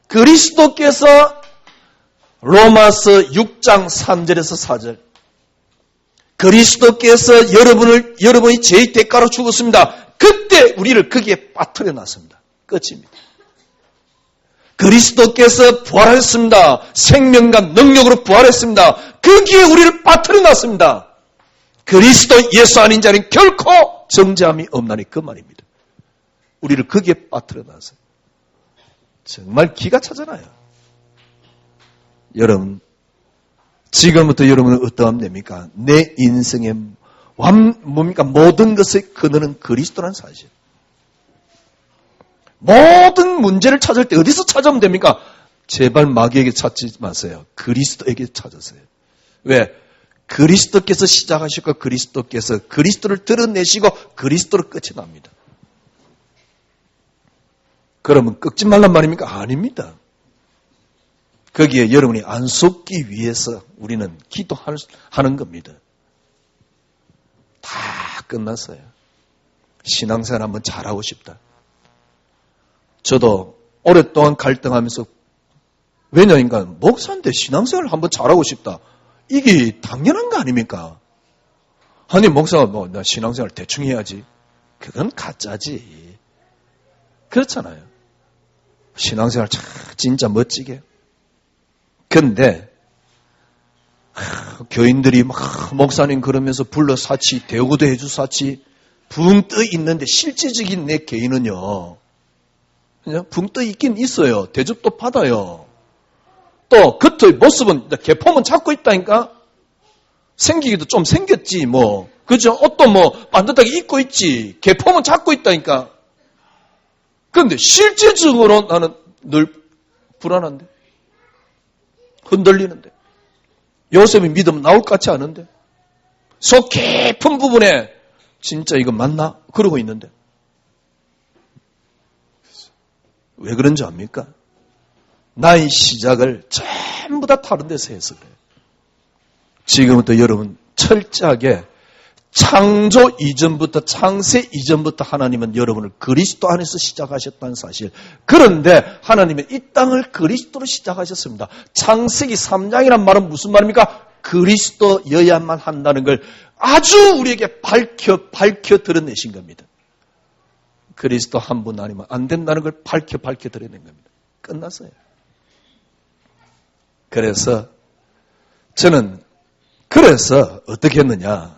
그리스도께서 로마서 6장 3절에서 4절 그리스도께서 여러분이 죄의 대가로 죽었습니다. 그때 우리를 거기에 빠뜨려 놨습니다. 끝입니다. 그리스도께서 부활했습니다. 생명과 능력으로 부활했습니다. 거기에 우리를 빠뜨려 놨습니다. 그리스도 예수 아닌 자는 결코 정죄함이 없나니 그 말입니다. 우리를 거기에 빠뜨려 놨어요. 정말 기가 차잖아요. 여러분, 지금부터 여러분은 어떠하면 됩니까? 내 인생의 뭡니까? 모든 것의 근원은 그리스도라는 사실. 모든 문제를 찾을 때 어디서 찾으면 됩니까? 제발 마귀에게 찾지 마세요. 그리스도에게 찾으세요. 왜? 그리스도께서 시작하시고 그리스도께서 그리스도를 드러내시고 그리스도로 끝이 납니다. 그러면 꺾지 말란 말입니까? 아닙니다. 거기에 여러분이 안 속기 위해서 우리는 기도하는 겁니다. 다 끝났어요. 신앙생활 한번 잘하고 싶다. 저도 오랫동안 갈등하면서 왜냐니까 목사인데 신앙생활 한번 잘하고 싶다. 이게 당연한 거 아닙니까? 아니 목사가 나 신앙생활 대충 해야지. 그건 가짜지. 그렇잖아요. 신앙생활 진짜 멋지게. 근데 교인들이 막 목사님 그러면서 불러 사치, 대우도 해주 사치 붕 떠 있는데 실제적인 내 개인은요. 그냥 붕 떠 있긴 있어요. 대접도 받아요. 또 겉의 모습은 개폼은 잡고 있다니까. 생기기도 좀 생겼지 뭐. 그죠? 옷도 뭐 반듯하게 입고 있지. 개폼은 잡고 있다니까. 그런데 실제적으로 나는 늘 불안한데. 흔들리는데. 요셉이 믿으면 나올 것 같지 않은데. 속 깊은 부분에 진짜 이거 맞나? 그러고 있는데. 왜 그런지 압니까? 나의 시작을 전부 다 다른 데서 해서 그래요. 지금부터 여러분 철저하게 창조 이전부터 창세 이전부터 하나님은 여러분을 그리스도 안에서 시작하셨다는 사실. 그런데 하나님은 이 땅을 그리스도로 시작하셨습니다. 창세기 3장이란 말은 무슨 말입니까? 그리스도여야만 한다는 걸 아주 우리에게 밝혀 드러내신 겁니다. 그리스도 한 분 아니면 안 된다는 걸 밝혀 드러낸 겁니다. 끝났어요. 그래서 저는 어떻게 했느냐.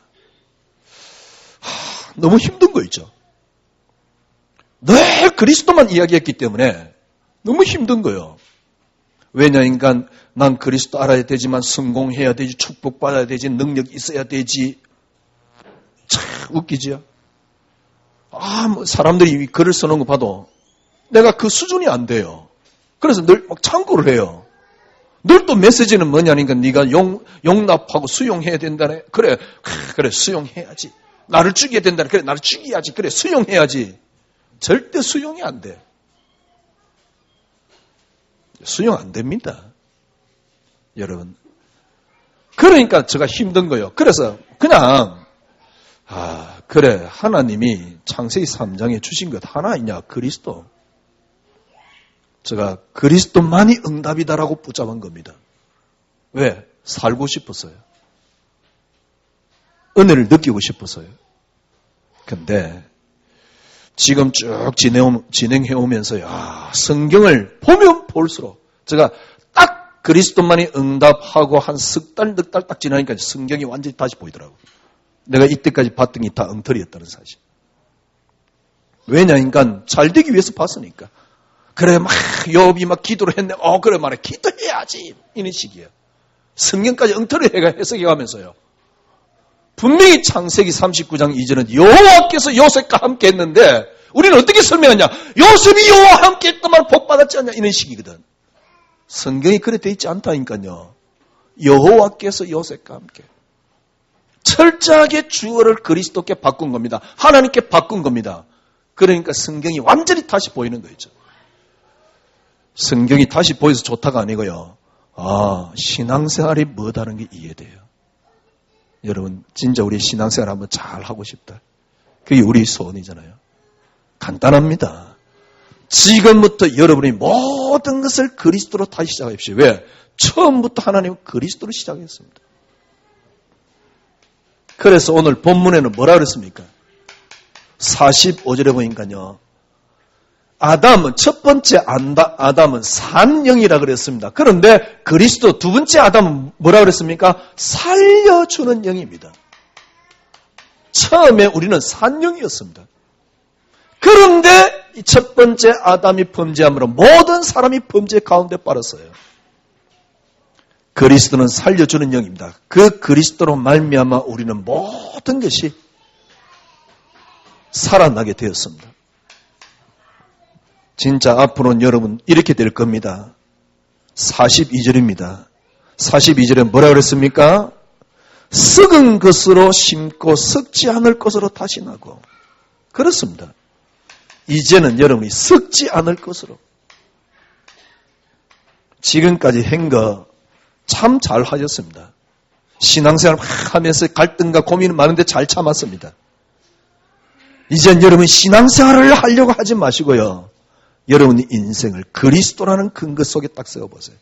너무 힘든 거 있죠. 늘 그리스도만 이야기했기 때문에 너무 힘든 거예요. 왜냐니까 난 그리스도 알아야 되지만 성공해야 되지, 축복받아야 되지, 능력이 있어야 되지. 참 웃기지요. 뭐 사람들이 글을 써놓은 거 봐도 내가 그 수준이 안 돼요. 그래서 늘 막 참고를 해요. 늘 또 메시지는 뭐냐니까 네가 용납하고 수용해야 된다네. 그래 수용해야지. 나를 죽여야 된다네. 그래 나를 죽여야지. 그래 수용해야지. 절대 수용이 안 돼. 수용 안 됩니다. 여러분. 그러니까 제가 힘든 거예요. 그래서 그냥 그래 하나님이 창세기 3장에 주신 것 하나이냐 그리스도. 제가 그리스도만이 응답이다라고 붙잡은 겁니다. 왜? 살고 싶었어요. 은혜를 느끼고 싶었어요. 근데 지금 쭉 진행해 오면서 성경을 보면 볼수록 제가 딱 그리스도만이 응답하고 한 석 달, 넉 달 딱 지나니까 성경이 완전히 다시 보이더라고요. 내가 이때까지 봤던 게 다 엉터리였다는 사실. 왜냐니까 잘 되기 위해서 봤으니까. 그래 막 욥이 막 기도를 했네. 그래 말해 기도해야지. 이런 식이에요. 성경까지 엉터리 해석해가면서요. 분명히 창세기 39장 이전은 여호와께서 요셉과 함께 했는데 우리는 어떻게 설명하냐. 요셉이 여호와와 함께 했던 말 복 받았지 않냐. 이런 식이거든. 성경이 그래 돼 있지 않다니까요. 여호와께서 요셉과 함께. 철저하게 주어를 그리스도께 바꾼 겁니다. 하나님께 바꾼 겁니다. 그러니까 성경이 완전히 다시 보이는 거죠. 성경이 다시 보여서 좋다가 아니고요. 신앙생활이 뭐다는 게 이해돼요. 여러분 진짜 우리 신앙생활 한번 잘 하고 싶다. 그게 우리 소원이잖아요. 간단합니다. 지금부터 여러분이 모든 것을 그리스도로 다시 시작하십시오. 왜? 처음부터 하나님은 그리스도로 시작했습니다. 그래서 오늘 본문에는 뭐라 그랬습니까? 45절에 보니까요. 아담은 첫 번째 아담은 산영이라 그랬습니다. 그런데 그리스도 두 번째 아담은 뭐라 그랬습니까? 살려주는 영입니다. 처음에 우리는 산영이었습니다. 그런데 이 첫 번째 아담이 범죄함으로 모든 사람이 범죄 가운데 빠졌어요. 그리스도는 살려주는 영입니다. 그 그리스도로 말미암아 우리는 모든 것이 살아나게 되었습니다. 진짜 앞으로는 여러분 이렇게 될 겁니다. 42절입니다. 42절에 뭐라 그랬습니까? 썩은 것으로 심고 썩지 않을 것으로 다시 나고. 그렇습니다. 이제는 여러분이 썩지 않을 것으로. 지금까지 한 거 참 잘 하셨습니다. 신앙생활 하면서 갈등과 고민은 많은데 잘 참았습니다. 이젠 여러분 신앙생활을 하려고 하지 마시고요. 여러분의 인생을 그리스도라는 근거 속에 딱 세워보세요.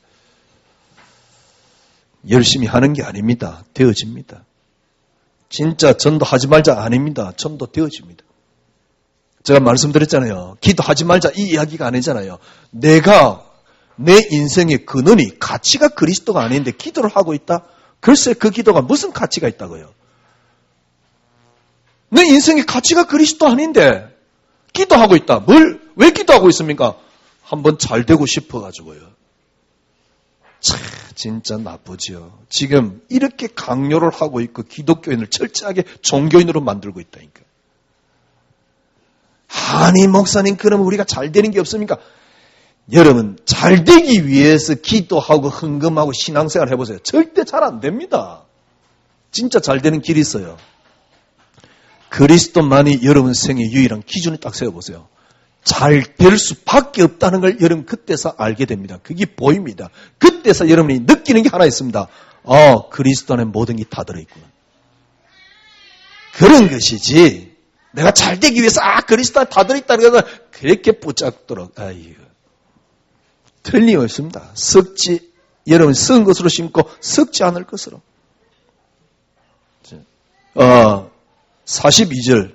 열심히 하는 게 아닙니다. 되어집니다. 진짜 전도하지 말자 아닙니다. 전도되어집니다. 제가 말씀드렸잖아요. 기도하지 말자 이 이야기가 아니잖아요. 내가 내 인생의 근원이 가치가 그리스도가 아닌데 기도를 하고 있다? 글쎄 그 기도가 무슨 가치가 있다고요? 내 인생의 가치가 그리스도 아닌데 기도하고 있다. 왜 기도하고 있습니까? 한번 잘 되고 싶어가지고요. 참 진짜 나쁘죠. 지금 이렇게 강요를 하고 있고 기독교인을 철저하게 종교인으로 만들고 있다니까. 아니 목사님 그러면 우리가 잘 되는 게 없습니까? 여러분 잘 되기 위해서 기도하고 헌금하고 신앙생활 해보세요. 절대 잘 안 됩니다. 진짜 잘 되는 길이 있어요. 그리스도만이 여러분 생의 유일한 기준을 딱 세워보세요. 잘 될 수밖에 없다는 걸 여러분 그때서 알게 됩니다. 그게 보입니다. 그때서 여러분이 느끼는 게 하나 있습니다. 그리스도 안에 모든 게 다 들어있구나. 그런 것이지 내가 잘 되기 위해서 그리스도 안에 다 들어있다는 것은 그렇게 붙잡도록 틀림없습니다. 여러분 썩은 것으로 심고 썩지 않을 것으로. 42절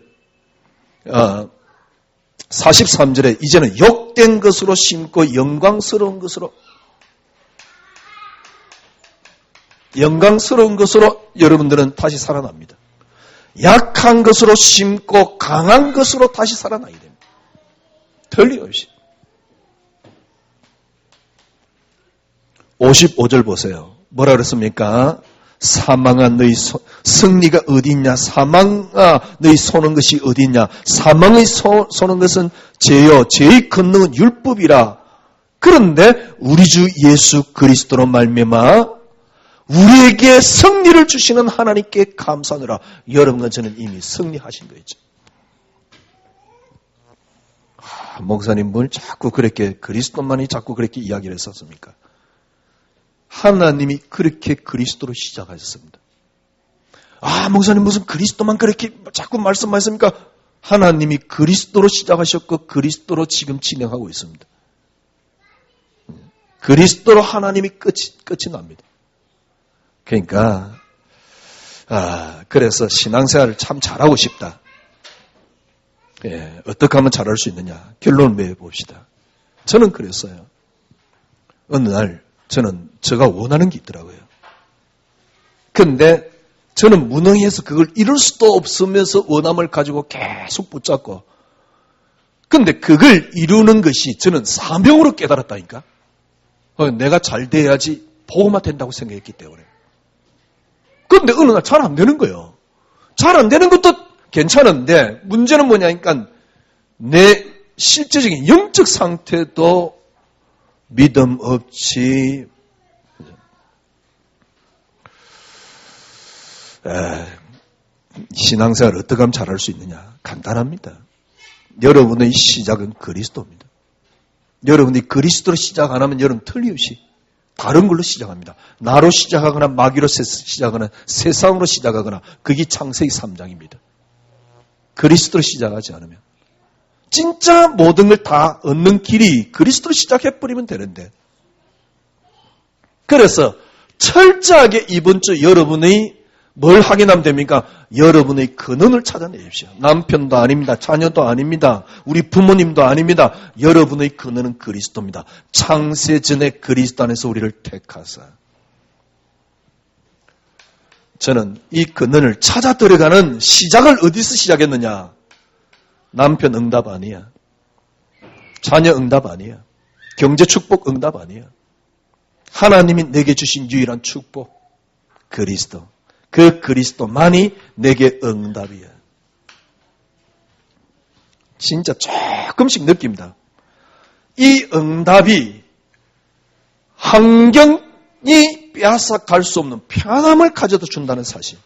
43절에 이제는 욕된 것으로 심고 영광스러운 것으로 여러분들은 다시 살아납니다. 약한 것으로 심고 강한 것으로 다시 살아나게 됩니다. 틀림없이. 55절 보세요. 뭐라 그랬습니까? 사망아 너희 승리가 어디 있냐? 사망아 너희 소는 것이 어디 있냐? 사망의 소는 것은 죄요. 죄의 권능은 율법이라. 그런데 우리 주 예수 그리스도로 말미암아 우리에게 승리를 주시는 하나님께 감사하노라. 여러분과 저는 이미 승리하신 거죠. 목사님 뭘 자꾸 그렇게 그리스도만이 자꾸 그렇게 이야기를 했었습니까? 하나님이 그렇게 그리스도로 시작하셨습니다. 목사님 무슨 그리스도만 그렇게 자꾸 말씀하십니까? 하나님이 그리스도로 시작하셨고 그리스도로 지금 진행하고 있습니다. 그리스도로 하나님이 끝이 납니다. 그러니까 그래서 신앙생활을 참 잘하고 싶다. 어떻게 하면 잘할 수 있느냐. 결론을 매봅시다. 저는 그랬어요. 어느 날 저는 제가 원하는 게 있더라고요. 그런데 저는 무능해서 그걸 이룰 수도 없으면서 원함을 가지고 계속 붙잡고, 근데 그걸 이루는 것이 저는 사명으로 깨달았다니까. 내가 잘 돼야지 보호만 된다고 생각했기 때문에. 그런데 어느 날 잘 안 되는 거예요. 잘 안 되는 것도 괜찮은데 문제는 뭐냐니까 내 실제적인 영적 상태도 믿음 없이 신앙생활을 어떻게 하면 잘할 수 있느냐? 간단합니다. 여러분의 시작은 그리스도입니다. 여러분이 그리스도로 시작 안 하면 여러분 틀림없이 다른 걸로 시작합니다. 나로 시작하거나 마귀로 시작하거나 세상으로 시작하거나 그게 창세기 3장입니다. 그리스도로 시작하지 않으면 진짜 모든 걸 다 얻는 길이 그리스도로 시작해버리면 되는데, 그래서 철저하게 이번 주 여러분의 뭘 확인하면 됩니까? 여러분의 근원을 찾아내십시오. 남편도 아닙니다. 자녀도 아닙니다. 우리 부모님도 아닙니다. 여러분의 근원은 그리스도입니다. 창세전에 그리스도 안에서 우리를 택하사. 저는 이 근원을 찾아 들어가는 시작을 어디서 시작했느냐? 남편 응답 아니야. 자녀 응답 아니야. 경제 축복 응답 아니야. 하나님이 내게 주신 유일한 축복, 그리스도. 그 그리스도만이 내게 응답이야. 진짜 조금씩 느낍니다. 이 응답이 환경이 빼앗아갈 수 없는 편함을 가져다 준다는 사실,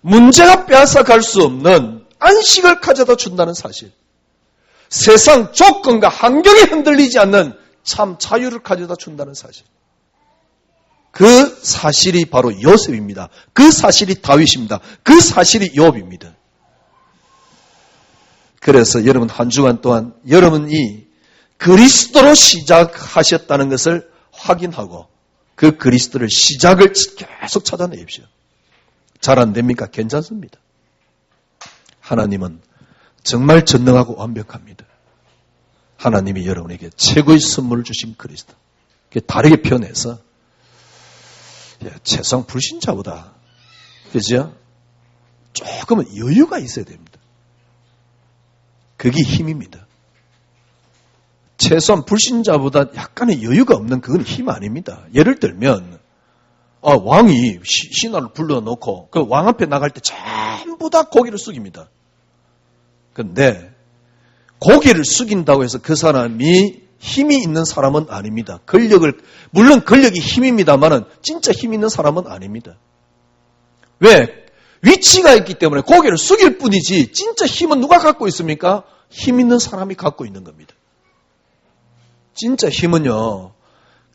문제가 빼앗아갈 수 없는 안식을 가져다 준다는 사실, 세상 조건과 환경에 흔들리지 않는 참 자유를 가져다 준다는 사실, 그 사실이 바로 요셉입니다. 그 사실이 다윗입니다. 그 사실이 욥입니다. 그래서 여러분 한 주간 동안 여러분이 그리스도로 시작하셨다는 것을 확인하고 그 그리스도를 시작을 계속 찾아내십시오. 잘 안 됩니까? 괜찮습니다. 하나님은 정말 전능하고 완벽합니다. 하나님이 여러분에게 최고의 선물을 주신 그리스도. 다르게 표현해서 최소한 불신자보다, 그죠? 조금은 여유가 있어야 됩니다. 그게 힘입니다. 최소한 불신자보다 약간의 여유가 없는 그건 힘 아닙니다. 예를 들면 왕이 신하를 불러놓고 그 왕 앞에 나갈 때 전부 다 고개를 숙입니다. 그런데 고개를 숙인다고 해서 그 사람이 힘이 있는 사람은 아닙니다. 물론 권력이 힘입니다만은 진짜 힘 있는 사람은 아닙니다. 왜? 위치가 있기 때문에 고개를 숙일 뿐이지 진짜 힘은 누가 갖고 있습니까? 힘 있는 사람이 갖고 있는 겁니다. 진짜 힘은요,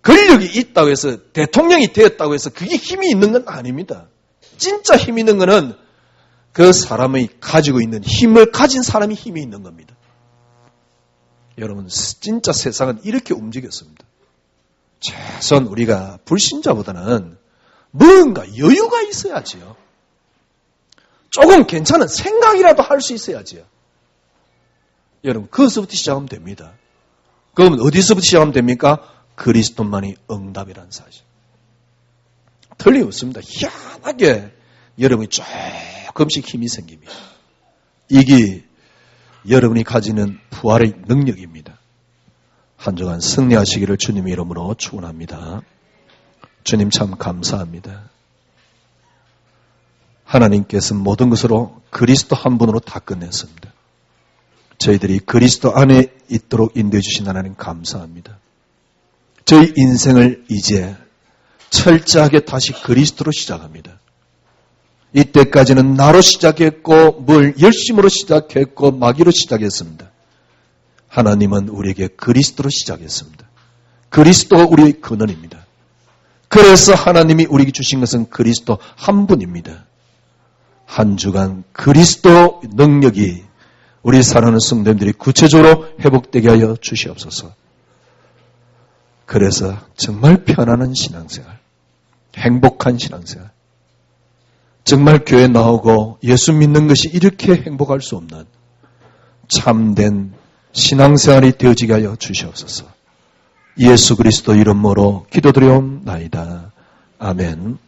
권력이 있다고 해서 대통령이 되었다고 해서 그게 힘이 있는 건 아닙니다. 진짜 힘 있는 거는 그 사람이 가지고 있는 힘을 가진 사람이 힘이 있는 겁니다. 여러분, 진짜 세상은 이렇게 움직였습니다. 최소한 우리가 불신자보다는 뭔가 여유가 있어야지요. 조금 괜찮은 생각이라도 할 수 있어야지요. 여러분, 그것부터 시작하면 됩니다. 그러면 어디서부터 시작하면 됩니까? 그리스도만이 응답이라는 사실. 틀림없습니다. 희한하게 여러분이 조금씩 힘이 생깁니다. 이게 여러분이 가지는 부활의 능력입니다. 한 주간 승리하시기를 주님의 이름으로 축원합니다. 주님 참 감사합니다. 하나님께서 모든 것으로 그리스도 한 분으로 다 끝냈습니다. 저희들이 그리스도 안에 있도록 인도해 주신 하나님 감사합니다. 저희 인생을 이제 철저하게 다시 그리스도로 시작합니다. 이때까지는 나로 시작했고 뭘 열심으로 시작했고 마귀로 시작했습니다. 하나님은 우리에게 그리스도로 시작했습니다. 그리스도가 우리의 근원입니다. 그래서 하나님이 우리에게 주신 것은 그리스도 한 분입니다. 한 주간 그리스도 능력이 우리 사랑하는 성도님들이 구체적으로 회복되게 하여 주시옵소서. 그래서 정말 편안한 신앙생활, 행복한 신앙생활, 정말 교회 나오고 예수 믿는 것이 이렇게 행복할 수 없는 참된 신앙생활이 되어지게 하여 주시옵소서. 예수 그리스도 이름으로 기도드리옵나이다. 아멘.